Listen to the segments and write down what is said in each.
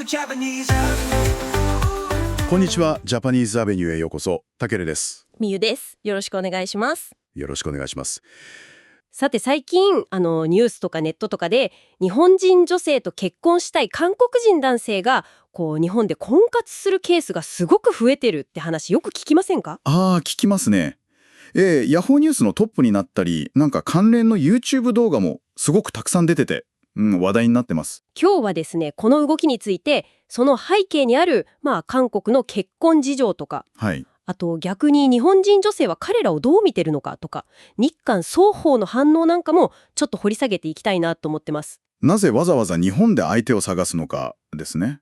こんにちは。ジャパニーズアベニューへようこそ。たけるです。みゆです。よろしくお願いします。よろしくお願いします。さて最近ニュースとかネットとかで日本人女性と結婚したい韓国人男性が日本で婚活するケースがすごく増えてるって話よく聞きませんか？聞きますね。ヤホーニュースのトップになったり、なんか関連の YouTube 動画もすごくたくさん出てて、話題になってます。今日はですねこの動きについてその背景にある韓国の結婚事情とか、はい。あと逆に日本人女性は彼らをどう見てるのかとか、日韓双方の反応なんかもちょっと掘り下げていきたいなと思ってます。なぜわざわざ日本で相手を探すのかですね。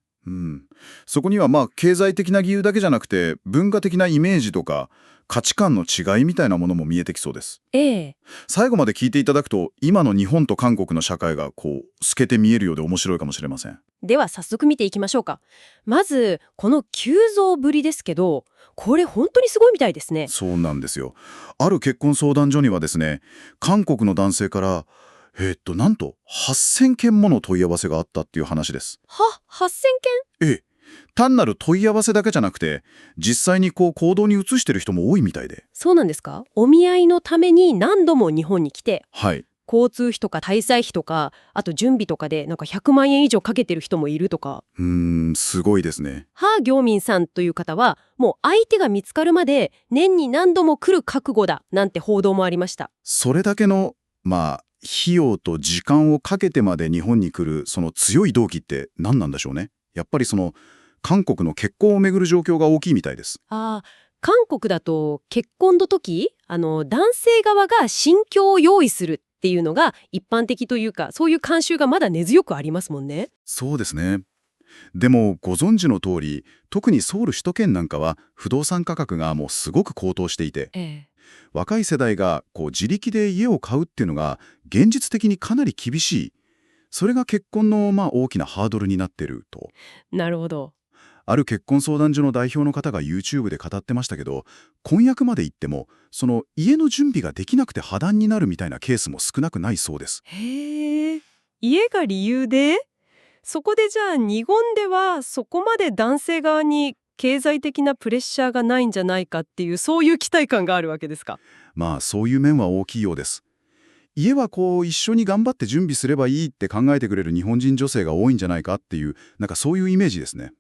そこには経済的な理由だけじゃなくて文化的なイメージとか価値観の違いみたいなものも見えてきそうです。最後まで聞いていただくと今の日本と韓国の社会が透けて見えるようで面白いかもしれません。では早速見ていきましょうか。まずこの急増ぶりですけど、これ本当にすごいみたいですね。そうなんですよ。ある結婚相談所にはですね、韓国の男性からなんと8000件もの問い合わせがあったっていう話です。8000件？ええ。単なる問い合わせだけじゃなくて、実際に行動に移してる人も多いみたいで。そうなんですか？お見合いのために何度も日本に来て、はい。交通費とか滞在費とか、あと準備とかでなんか100万円以上かけてる人もいるとか。すごいですね。ハ・ギョウミンさんという方は、もう相手が見つかるまで年に何度も来る覚悟だなんて報道もありました。それだけの、費用と時間をかけてまで日本に来る、その強い動機って何なんでしょうね。やっぱり韓国の結婚をめぐる状況が大きいみたいです。韓国だと結婚の時、男性側が新居を用意するっていうのが一般的というか、そういう慣習がまだ根強くありますもんね。そうですね。でもご存知の通り、特にソウル首都圏なんかは不動産価格がもうすごく高騰していて、若い世代が自力で家を買うっていうのが現実的にかなり厳しい。それが結婚の大きなハードルになってると。なるほど。ある結婚相談所の代表の方が YouTube で語ってましたけど、婚約まで行ってもその家の準備ができなくて破談になるみたいなケースも少なくないそうです。へえ。家が理由で？そこでじゃあ日本ではそこまで男性側に経済的なプレッシャーがないんじゃないかっていう、そういう期待感があるわけですか？そういう面は大きいようです。家は一緒に頑張って準備すればいいって考えてくれる日本人女性が多いんじゃないかっていう、なんかそういうイメージですね。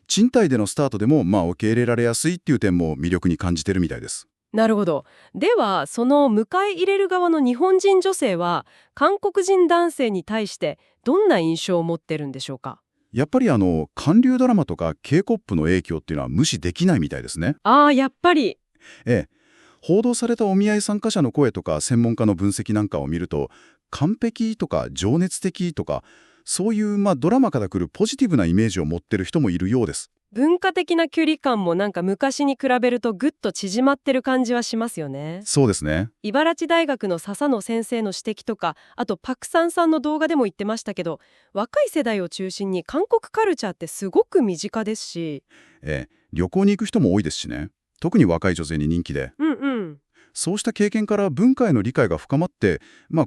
賃貸でのスタートでも受け入れられやすいっていう点も魅力に感じてるみたいです。なるほど。ではその迎え入れる側の日本人女性は韓国人男性に対してどんな印象を持ってるんでしょうか？やっぱり韓流ドラマとか K-POP の影響っていうのは無視できないみたいですね。やっぱり。ええ。報道されたお見合い参加者の声とか専門家の分析なんかを見ると、完璧とか情熱的とか、そういうドラマから来るポジティブなイメージを持ってる人もいるようです。文化的な距離感もなんか昔に比べるとぐっと縮まってる感じはしますよね。そうですね。茨城大学の笹野先生の指摘とか、あとパクサンさんの動画でも言ってましたけど、若い世代を中心に韓国カルチャーってすごく身近ですし、旅行に行く人も多いですしね。特に若い女性に人気で。そうした経験から文化への理解が深まって、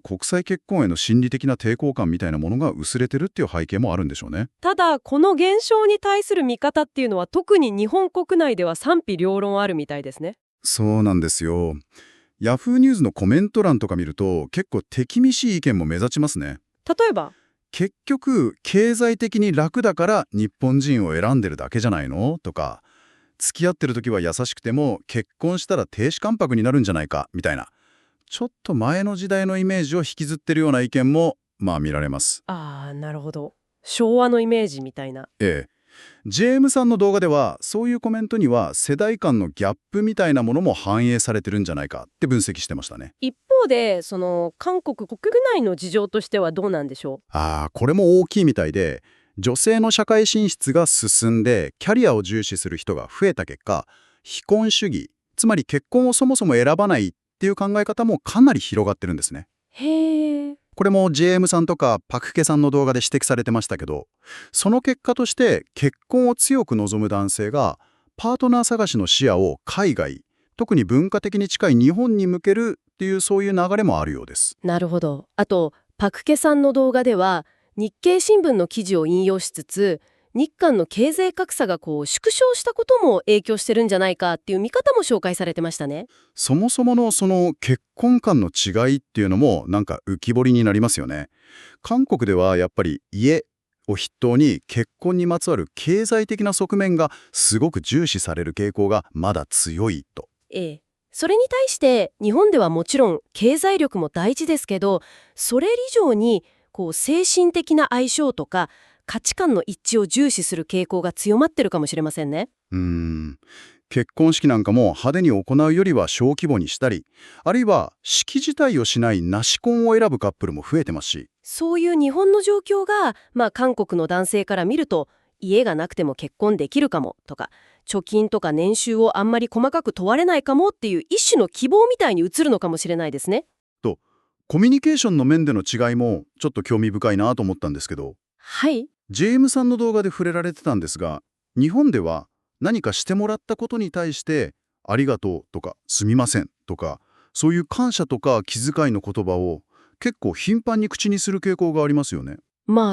国際結婚への心理的な抵抗感みたいなものが薄れてるっていう背景もあるんでしょうね。ただこの現象に対する見方っていうのは特に日本国内では賛否両論あるみたいですね。そうなんですよ。ヤフーニュースのコメント欄とか見ると結構手厳しい意見も目立ちますね。例えば、結局経済的に楽だから日本人を選んでるだけじゃないのとか、付き合ってる時は優しくても結婚したら亭主関白になるんじゃないかみたいな、ちょっと前の時代のイメージを引きずってるような意見も見られます。なるほど。昭和のイメージみたいな。ジェームさんの動画ではそういうコメントには世代間のギャップみたいなものも反映されてるんじゃないかって分析してましたね。一方でその韓国国内の事情としてはどうなんでしょう？これも大きいみたいで、女性の社会進出が進んでキャリアを重視する人が増えた結果、非婚主義、つまり結婚をそもそも選ばないっていう考え方もかなり広がってるんですね。へー。これも JM さんとかパクケさんの動画で指摘されてましたけど、その結果として結婚を強く望む男性がパートナー探しの視野を海外、特に文化的に近い日本に向けるっていうそういう流れもあるようです。なるほど。あとパクケさんの動画では日経新聞の記事を引用しつつ、日韓の経済格差が縮小したことも影響してるんじゃないかっていう見方も紹介されてましたね。そもそものその結婚観の違いっていうのもなんか浮き彫りになりますよね。韓国ではやっぱり家を筆頭に結婚にまつわる経済的な側面がすごく重視される傾向がまだ強いと。ええ。それに対して日本ではもちろん経済力も大事ですけど、それ以上に精神的な相性とか価値観の一致を重視する傾向が強まってるかもしれませんね。結婚式なんかも派手に行うよりは小規模にしたり、あるいは式自体をしないなし婚を選ぶカップルも増えてますし。そういう日本の状況が、韓国の男性から見ると、家がなくても結婚できるかもとか、貯金とか年収をあんまり細かく問われないかもっていう一種の希望みたいに映るのかもしれないですね。と、コミュニケーションの面での違いもちょっと興味深いなと思ったんですけど、はい。JM さんの動画で触れられてたんですが、日本では何かしてもらったことに対してありがとうとかすみませんとか、そういう感謝とか気遣いの言葉を結構頻繁に口にする傾向がありますよね。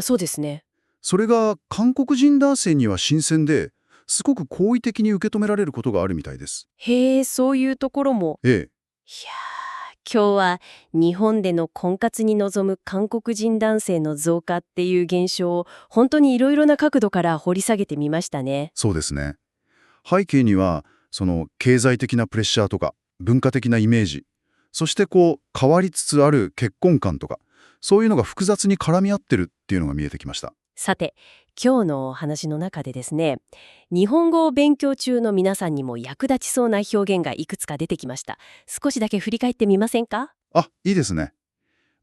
そうですね。それが韓国人男性には新鮮で、すごく好意的に受け止められることがあるみたいです。へえ、そういうところも。ええ。いやー、今日は日本での婚活に臨む韓国人男性の増加っていう現象を本当にいろいろな角度から掘り下げてみましたね。そうですね。背景には、その経済的なプレッシャーとか、文化的なイメージ、そして変わりつつある結婚観とか、そういうのが複雑に絡み合ってるっていうのが見えてきました。さて、今日のお話の中でですね、日本語を勉強中の皆さんにも役立ちそうな表現がいくつか出てきました。少しだけ振り返ってみませんか？あ、いいですね。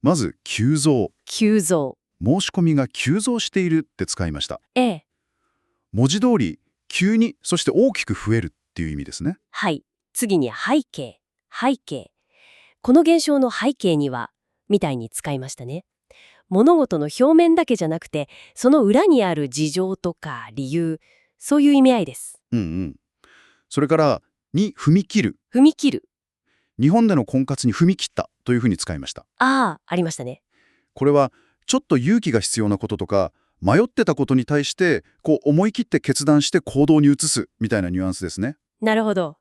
まず、急増。急増。申し込みが急増しているって使いました。ええ。文字通り、急に、そして大きく増えるっていう意味ですね。はい。次に背景。背景。この現象の背景には、みたいに使いましたね。物事の表面だけじゃなくて、その裏にある事情とか理由、そういう意味合いです。それから、に踏み切る。踏み切る。日本での婚活に踏み切ったというふうに使いました。ありましたね。これは、ちょっと勇気が必要なこととか、迷ってたことに対して、思い切って決断して行動に移すみたいなニュアンスですね。なるほど。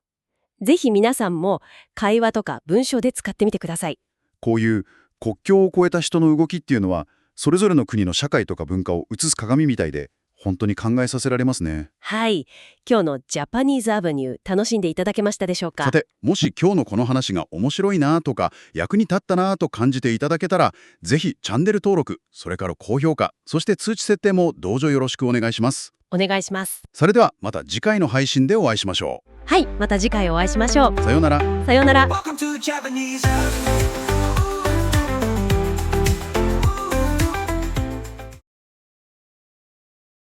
ぜひ皆さんも会話とか文章で使ってみてください。こういう国境を越えた人の動きっていうのは、それぞれの国の社会とか文化を映す鏡みたいで、本当に考えさせられますね。はい。今日のジャパニーズアベニュー楽しんでいただけましたでしょうか？さて、もし今日のこの話が面白いなとか、役に立ったなと感じていただけたら、ぜひチャンネル登録、それから高評価、そして通知設定もどうぞよろしくお願いします。お願いします。それではまた次回の配信でお会いしましょう。はい。また次回お会いしましょう。さようなら。さようなら。Welcome to Japanese.